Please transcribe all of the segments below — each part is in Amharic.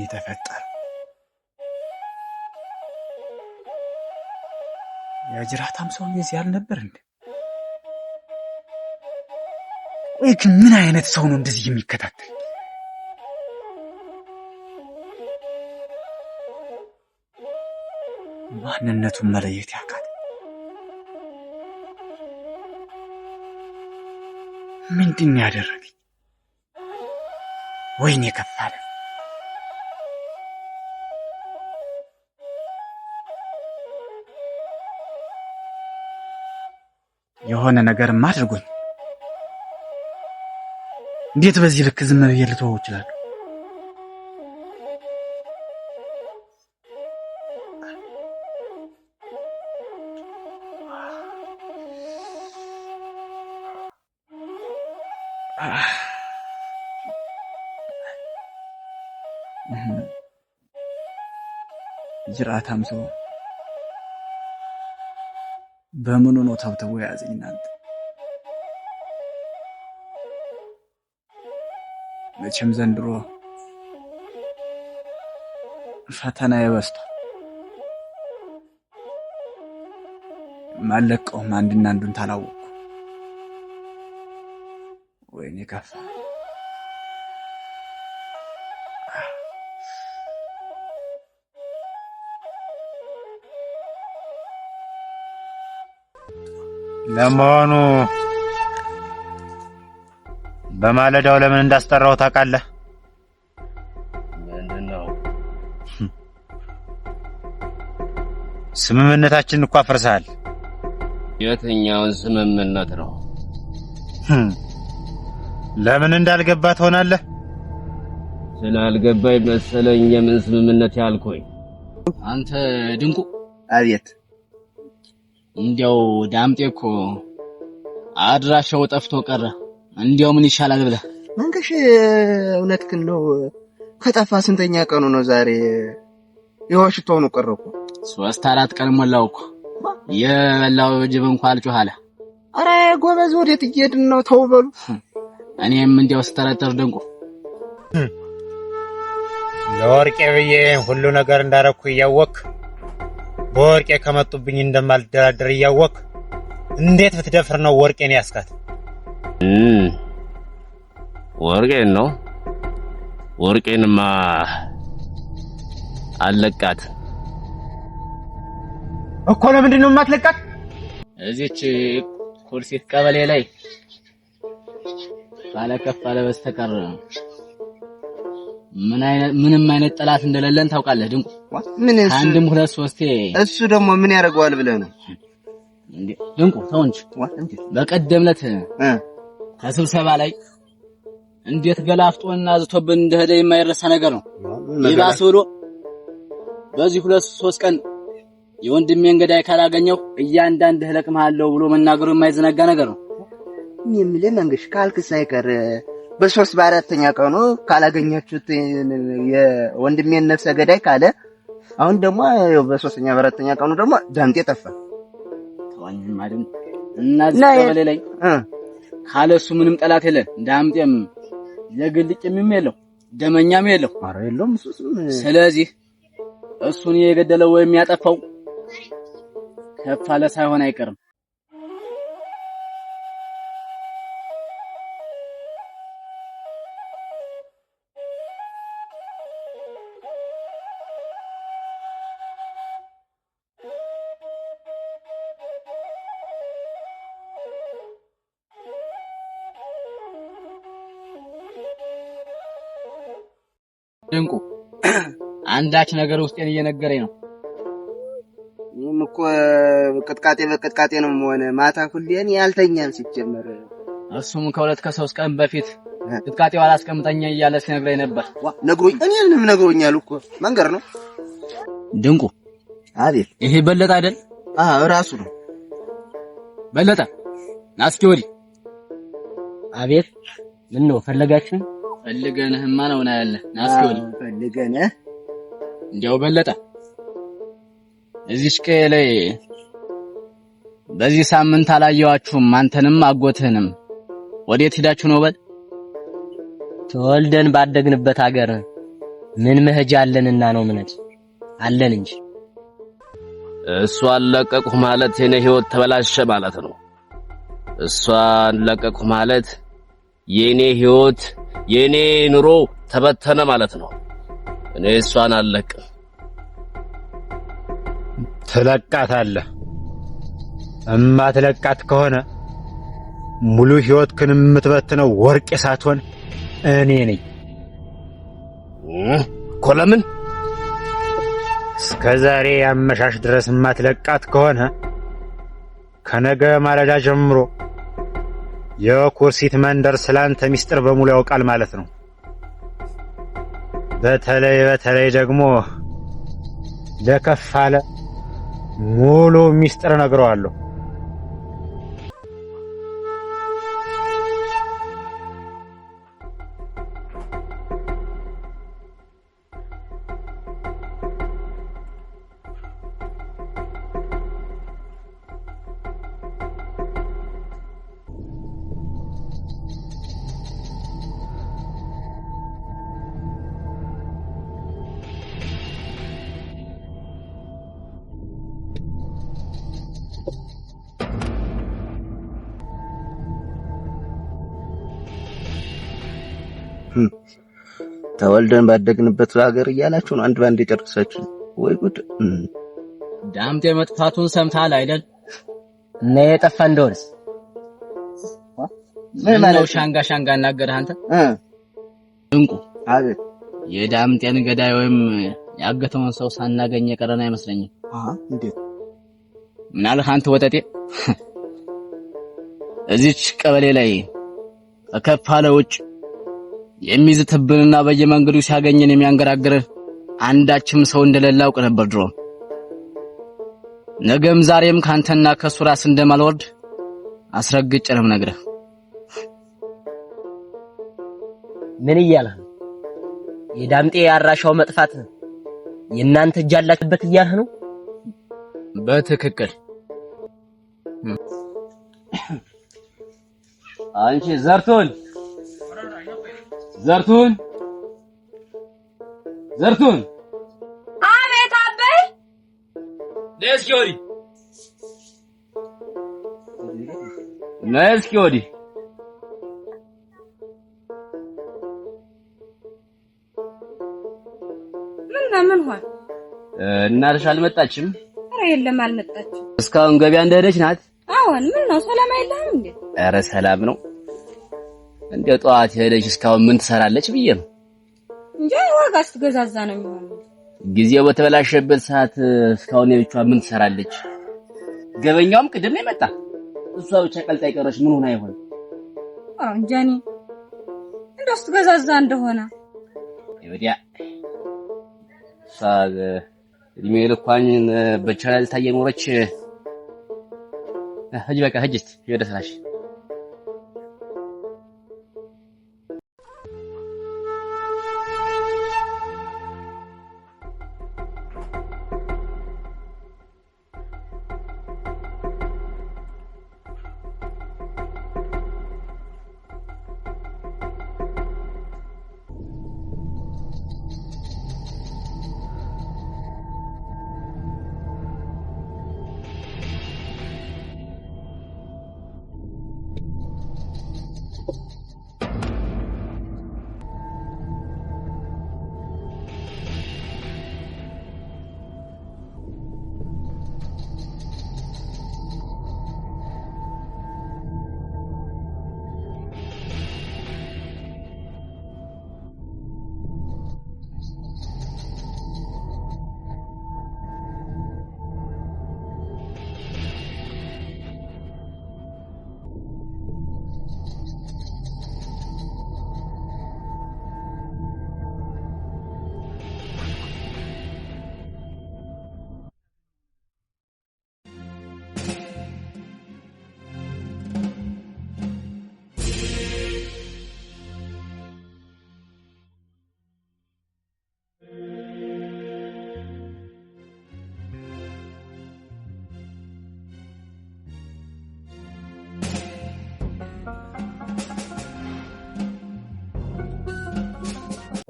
የተፈጠረ ያጅራታም ሰው እዚህ ያልነበር እንዴ? ወይ ግን ምን አይነት ሰው ነው እንደዚህ የሚከታተል? ማንነቱን መለየት ያቃት ምንድን ያደረገኝ? ወይኔ ከፋለ። የሆነ ነገርም አድርጎኝ እንዴት በዚህ ልክ ዝም ብዬ ልተወው እችላለሁ? ጅራታም ሰው በምኑ ነው ተብተው ያዘኝ? እናንተ መቼም ዘንድሮ ፈተና ይበስቷል። ማለቀውም አንድና አንዱን ታላወቅኩ። ወይኔ ከፋ። ለመሆኑ በማለዳው ለምን እንዳስጠራው ታውቃለህ? ምንድነው? ስምምነታችንን እኮ አፍርሰሃል። የትኛውን ስምምነት ነው? ለምን እንዳልገባ ትሆናለህ? ስላልገባኝ መሰለኝ የምን ስምምነት ያልኩኝ። አንተ ድንቁ። አቤት። እንዲያው ዳምጤ እኮ አድራሻው ጠፍቶ ቀረ። እንዲያው ምን ይሻላል ብለህ መንገሽ? እውነትህን ነው። ከጠፋ ስንተኛ ቀኑ ነው ዛሬ? የዋሽታው ነው ቀረ እኮ 3-4 ቀን ሞላው እኮ። የበላው ጅብ እንኳን አልጮህ አለ። ኧረ ጎበዝ፣ ወዴት እየሄድን ነው? ተው በሉ። እኔም እንዲያው ስተረተር ድንቁ ለወርቄ ብዬ ሁሉ ነገር እንዳረኩ እያወቅ በወርቄ ከመጡብኝ እንደማልደራደር እያወቅ እንዴት ብትደፍር ነው ወርቄን ያስካት? ወርቄን ነው? ወርቄንማ አለቃት እኮ። ለምንድን ነው የማትለቃት? እዚች ኩርሲት ቀበሌ ላይ ባለከፋለ በስተቀር ምንም አይነት ጠላት እንደሌለን ታውቃለህ ድንቁ። ምን እሱ አንድም 2-3 እሱ ደግሞ ምን ያደርገዋል ብለህ ነው እንዴ? ድንቁ ተው እንጂ። በቀደም ዕለት ከስብሰባ ላይ እንዴት ገላፍጦና ዝቶብን እንደሄደ የማይረሳ ነገር ነው። ይባስ ብሎ በዚህ 2-3 ቀን የወንድሜን ገዳይ ካላገኘው እያንዳንድህ ለቅምሃለሁ ብሎ መናገሩ የማይዘነጋ ነገር ነው። የሚልህ መንገሽ ካልክስ አይቀር በ3 በ4ኛ ቀኑ ካላገኛችሁት የወንድሜን ነፍሰ ገዳይ ካለ አሁን ደግሞ በ3ኛ በ4ኛ ቀኑ ደግሞ ዳምጤ ጠፋ። ተዋኝም አይደል? እና ዘበለ ላይ ካለሱ ምንም ጠላት የለን። ዳምጤም ለግልጭም የለው ደመኛም የለው። ኧረ የለውም እሱስ። ስለዚህ እሱን የገደለው ወይም ያጠፋው ከፋለ ሳይሆን አይቀርም። ድንቁ አንዳች ነገር ውስጤን እየነገረኝ ነው። እኔም እኮ ቅጥቃጤ በቅጥቃጤ ነው ሆነ ማታ ሁሌን ያልተኛም ሲጀመር። እሱም ከ2-3 ቀን በፊት ቅጥቃጤው አላስቀምጠኛ እያለ ሲነግረኝ ነበር። ነግሮኝ እኔንም ነግሮኛል እኮ መንገር ነው። ድንቁ። አቤት። ይሄ በለጠ አይደል? ራሱ ነው። በለጠ ናስኪ ወዲህ። አቤት። ምን ነው ፈለጋችሁ? ፈልገንህማ ነው ያለ። ናስኪ ወዲህ። ፈልገንህ እንዲያው በለጠ እዚህሽ ቀይ ላይ በዚህ ሳምንት አላየዋችሁም። አንተንም አጎትህንም ወዴት ሄዳችሁ ነው? በል ተወልደን ባደግንበት ሀገር ምን መሄጃ አለንና ነው ምንድ አለን እንጂ እሷን ለቀቅሁ ማለት የኔ ህይወት ተበላሸ ማለት ነው። እሷን ለቀቅሁ ማለት የኔ ህይወት የኔ ኑሮ ተበተነ ማለት ነው። እኔ እሷን አልለቅም። ትለቃታለህ። እማትለቃት ከሆነ ሙሉ ህይወትህን የምትበትነው ወርቄ ሳትሆን እኔ ነኝ። ኮለምን እስከዛሬ ያመሻሽ ድረስ የማትለቃት ከሆነ ከነገ ማለዳ ጀምሮ የኩርሲት መንደር ስላንተ ሚስጥር በሙሉ ያውቃል ማለት ነው። በተለይ ደግሞ ለከፋለ ሙሉ ሚስጥር ነግረዋለሁ። ተወልደን ባደግንበት ሀገር እያላችሁ ነው አንድ ባንድ የጨረሳችሁ። ወይ ጉድ! ዳምጤ መጥፋቱን ሰምታል አይደል? እና የጠፋ እንደሆነስ ምን ማለት ሻንጋ እናገርህ አንተ? እንቁ አቤት። የዳምጤን ገዳይ ወይም ያገተውን ሰው ሳናገኝ የቀረን አይመስለኝም። እንዴት? ምን አልህ አንተ ወጠጤ? እዚች ቀበሌ ላይ ከከፋለ ውጭ የሚዝትብንና በየመንገዱ ሲያገኘን የሚያንገራግረን አንዳችም ሰው እንደሌለ አውቅ ነበር ድሮ። ነገም ዛሬም ካንተና ከሱ ራስ እንደማልወርድ አስረግጬ ነው የምነግርህ። ምን እያለህ ነው? የዳምጤ ያራሻው መጥፋት የእናንተ እጅ አላችሁበት እያለህ ነው? በትክክል። አንቺ ዘርቱን አቤት አበይ ነስኪ ወዲህ ምን ሆነ? እናትሽ አልመጣችም? ኧረ የለም አልመጣችም። እስካሁን ገበያ እንደሄደች ናት? አዎን። ምን ነው ሰላም አይደለም እንዴ? ኧረ ሰላም ነው። እንደ ጠዋት ሄደች እስካሁን ምን ትሰራለች ብዬ ነው እንጂ ዋጋ ስትገዛዛ ነው የሚሆነው። ጊዜው በተበላሸበት ሰዓት እስካሁን የብቻዋ ምን ትሰራለች? ገበኛውም ቅድም ነው የመጣ። እሷ ብቻ ቀልጣ ይቀረች ምን ሆና ይሆን? አዎ እንጃኒ እንደው ስትገዛዛ እንደሆነ ይወዲያ ሳግ እድሜ ልኳን በቻናል ታየኖረች። ሂጂ በቃ ሂጂ ወደ ስራሽ።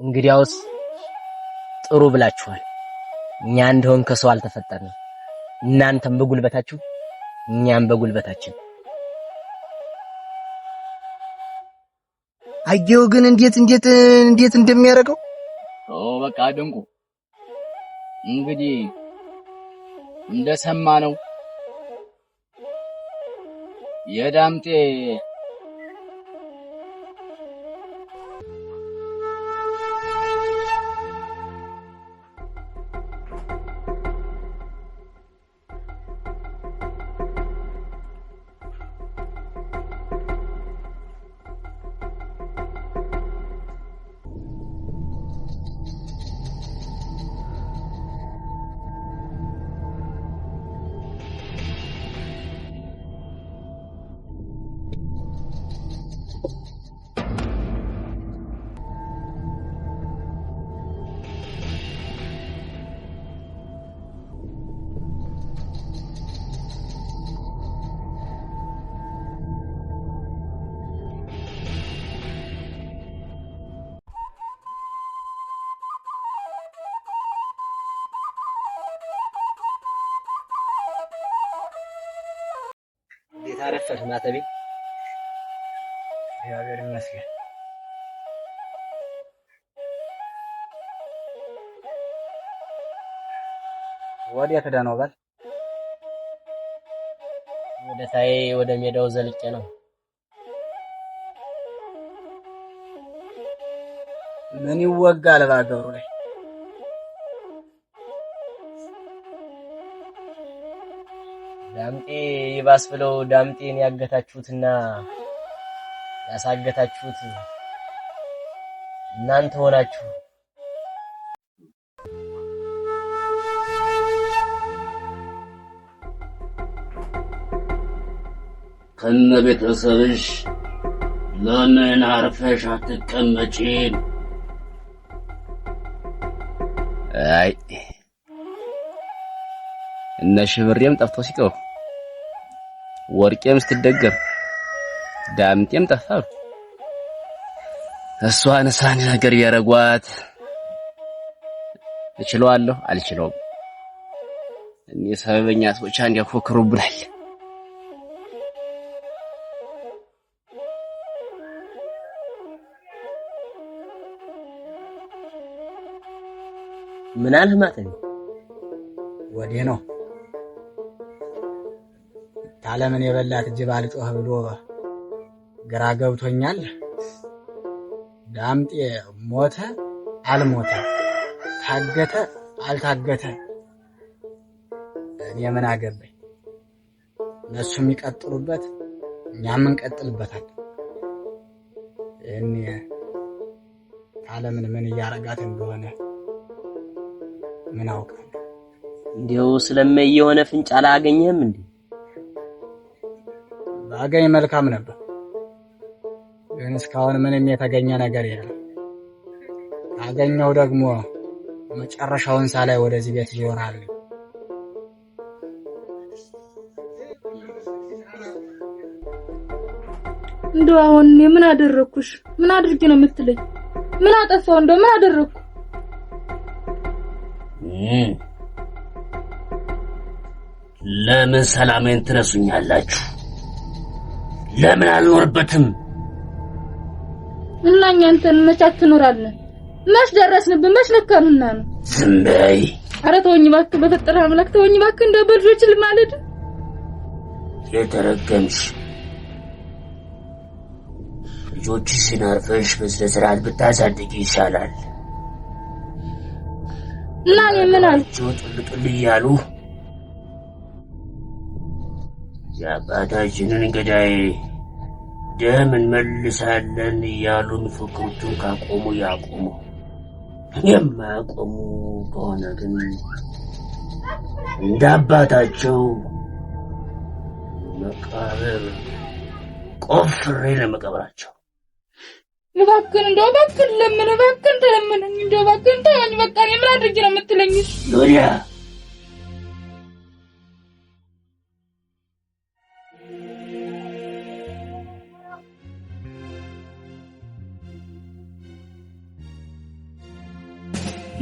እንግዲያውስ ጥሩ ብላችኋል። እኛ እንደሆን ከሰው አልተፈጠርንም። እናንተም በጉልበታችሁ እኛም በጉልበታችን። አየው ግን እንዴት እንደሚያደርገው። በቃ ድንቁ እንግዲህ እንደሰማነው የዳምጤ ታረፈህ ማተቤ? እግዚአብሔር ይመስገን። ወዴት ሄደህ ነው? በል ወደ ሜዳው ዘልቄ ነው። ምን ይወጋል ባገሩ ላይ? ዳምጤ ይባስ ብለው ዳምጤን ያገታችሁትና ያሳገታችሁት እናንተ ሆናችሁ። ከነ ቤተሰብሽ ለምን አርፈሽ አትቀመጪም? አይ እነ ሽብሬም ጠፍቶ ሲቀሩ ወርቄም ስትደገም ዳምጤም ጠፋ። እሷን ሳን ነገር ያረጓት እችለዋለሁ አልችለውም። እኔ ሰበበኛ ሰዎች አንድ ያፎክሩብናል። ምን አልህ ማተቤ? ወዴ ነው ታለምን የበላት ጅብ አልጮህ ብሎ ግራ ገብቶኛል። ዳምጤ ሞተ አልሞተ፣ ታገተ አልታገተ እኔ ምን አገባኝ? እነሱ የሚቀጥሉበት እኛም እንቀጥልበታለን። እኔ ታለምን ምን እያረጋት እንደሆነ ምን አውቃለሁ? እንዴው ስለማይ የሆነ ፍንጭ አላገኘህም እንዴ? ባገኝ መልካም ነበር፣ ግን እስካሁን ምንም የተገኘ ነገር የለም። ካገኘው ደግሞ መጨረሻውን ሳላይ ወደዚህ ቤት ይዞራል። እንደው አሁን ምን አደረኩሽ? ምን አድርጌ ነው የምትለኝ? ምን አጠፋው? እንደው ምን አደረኩ? ለምን ሰላሜን ትነሱኛላችሁ? ለምን አልኖርበትም? እና እኛ አንተን መች አትኖራለን? መች ደረስንብን? መች ለካኑና ነው? ዝም በይ። ኧረ ተወኝ እባክህ፣ በፈጠረህ አምላክ ተወኝ እባክህ። እንደው በልጆች ልማለድ የተረገምሽ ልጆችሽን አርፈሽ በስነ ስርዓት ብታሳድጊ ይሻላል። እና እኔ ምን አልኩ? ጥልጥል እያሉ የአባታችንን ገዳይ ደም እንመልሳለን እያሉ የሚፎክሩትን ካቆሙ ያቆሙ። የማያቆሙ ከሆነ ግን እንደ አባታቸው መቃብር ቆፍሬ ለመቀብራቸው። እባክህን እንደው እባክህን ለምን እባክህን ተለምነኝ እንደው እባክህን ተወኝ በቃ። እኔ ምን አድርጌ ነው የምትለኝ? ሎሪያ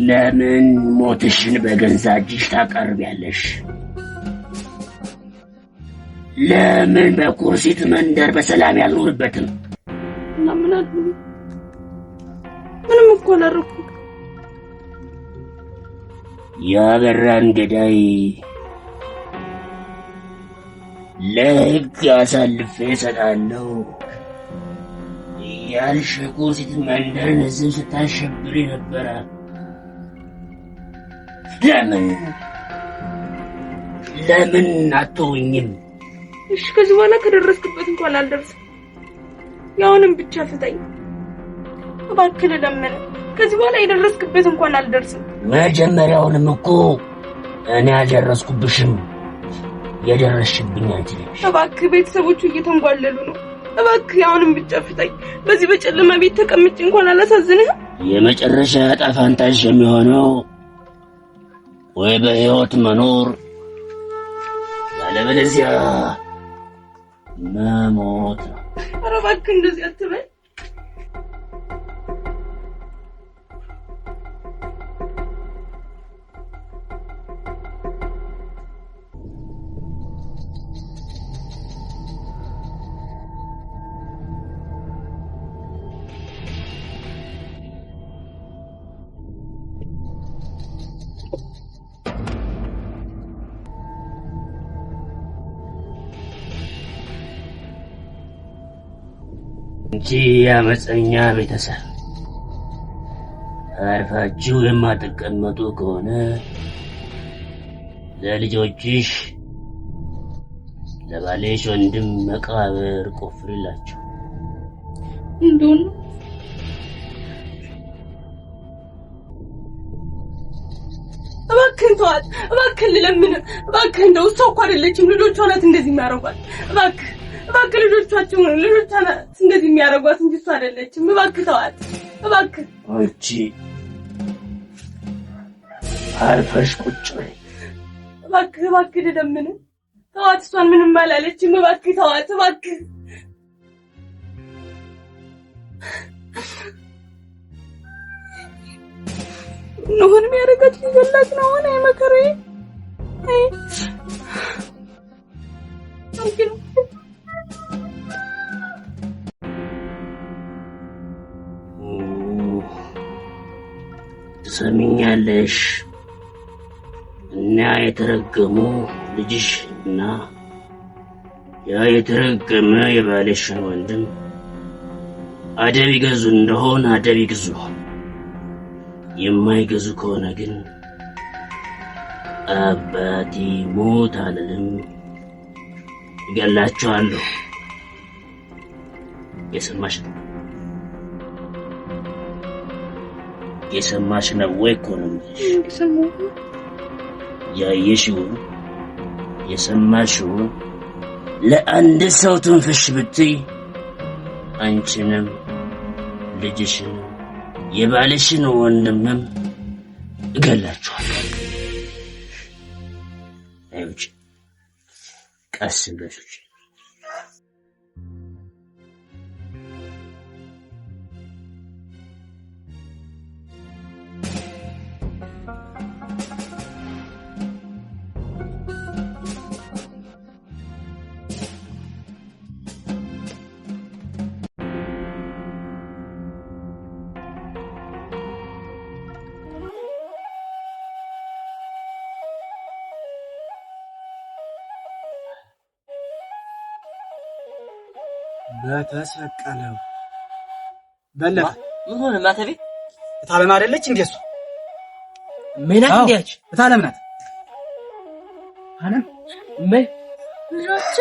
ለምን ሞትሽን በገዛ እጅሽ ታቀርቢያለሽ? ለምን በኩርሲት መንደር በሰላም ያልኖርበትም? እና ምን አልኩኝ? ምንም እኮ አላደረኩም። ያበራን ገዳይ ለሕግ አሳልፌ እሰጣለሁ እያልሽ ኩርሲት መንደርን ሕዝብ ስታሸብሪ ነበረ። ለምን አትተውኝም? እሺ ከዚህ በኋላ ከደረስክበት እንኳን አልደርስም። ያውንም ብቻ ፍታኝ እባክህ ለምን። ከዚህ በኋላ የደረስክበት እንኳን አልደርስም። መጀመሪያውንም እኮ እኔ አልደረስኩብሽም፣ የደረስሽብኝ አንቺ ነሽ። እባክህ ቤተሰቦቹ እየተንጓለሉ ነው። እባክህ ያውንም ብቻ ፍታኝ። በዚህ በጨለማ ቤት ተቀምጬ እንኳን አላሳዝንህም? የመጨረሻ ዕጣ ፈንታሽ የሚሆነው ወይ በሕይወት መኖር ያለበለዚያ መሞት ነው። ኧረ እባክህ እንደዚህ አትበል። እንጂ ያመፀኛ ቤተሰብ አርፋችሁ የማትቀመጡ ከሆነ ለልጆችሽ ለባሌሽ ወንድም መቃብር ቆፍሪላቸው። እንደውን እባክህን ተዋት፣ እባክህን ልለምን፣ እባክህ እንደው እሷ እኮ አይደለችም ልጆቿ ናት እንደዚህ የሚያረጓት። እባክህ ልጆቿቸው ልጆቿ ናት እንደዚህ የሚያረጓት እንጂ እሷ አይደለችም። እባክህ ተዋት፣ እባክህ። አንቺ አርፈሽ ቁጭ በይ። እባክህ ልለምን፣ ተዋት፣ እሷን ምንም አላለችም። እባክህ ተዋት፣ እባክህ። ኖህን የሚያደርጋት ሊገላት ነው። ሆነ የመከረኝ ትሰሚኛለሽ? እና የተረገሙ ልጅሽ እና ያ የተረገመ የባልሽን ወንድም አደብ ይገዙ እንደሆነ አደብ ይግዙ። የማይገዙ ከሆነ ግን አባቴ ሞት አልልም፣ እገላቸዋለሁ። የሰማሽ ነው? የሰማሽ ነው ወይ? እኮ ነው ያየሽውን የሰማሽውን ለአንድ ሰው ትንፍሽ ብትይ አንቺንም ልጅሽን የባልሽን ወንድምም እገላችኋለሁ። አይውጭ ቀስ ብለሽ በተሰቀለው በለፈ ምን ሆነ? ማተቤ እታለም አይደለች እንዴ? እሷ ምናት እንዴች? እታለም ናት። አለም ልጆች